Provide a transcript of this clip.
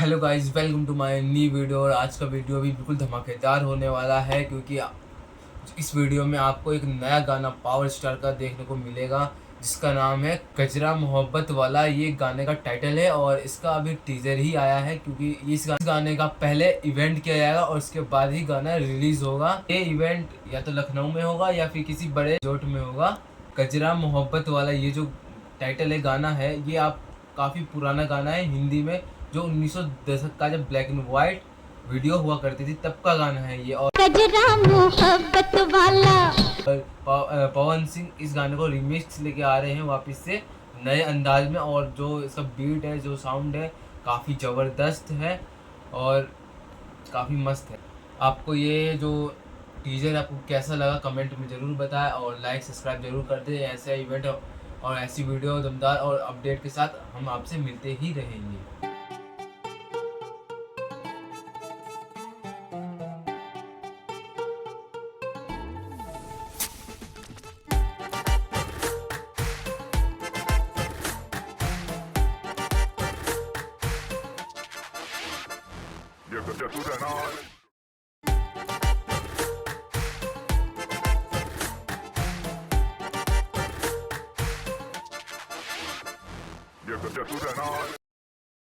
Hello guys, welcome to my new video. और आज का वीडियो भी बिल्कुल धमाकेदार होने वाला है क्योंकि इस वीडियो में आपको एक नया गाना पावर स्टार का देखने को मिलेगा जिसका नाम है कजरा मोहब्बत वाला। ये गाने का टाइटल है और इसका अभी टीजर ही आया है क्योंकि इस गाने का पहले इवेंट किया जाएगा और उसके बाद ही गाना रिलीज होगा। ये इवेंट या तो लखनऊ में होगा या फिर किसी बड़े रिजॉर्ट में होगा। कजरा मोहब्बत वाला ये जो टाइटल है गाना है, ये आप काफ़ी पुराना गाना है हिंदी में, जो 1900 दशक का जब ब्लैक एंड व्हाइट वीडियो हुआ करती थी तब का गाना है ये। और कजरा मोहब्बत वाला पवन सिंह इस गाने को रिमिक्स लेके आ रहे हैं वापस से नए अंदाज में। और जो इसका बीट है, जो साउंड है, काफ़ी ज़बरदस्त है और काफ़ी मस्त है। आपको ये जो टीजर आपको कैसा लगा कमेंट में ज़रूर बताएं और लाइक सब्सक्राइब जरूर कर दें। ऐसा इवेंट और ऐसी वीडियो दमदार और अपडेट के साथ हम आपसे मिलते ही रहेंगे। Ya tú te no. Ya tú te no.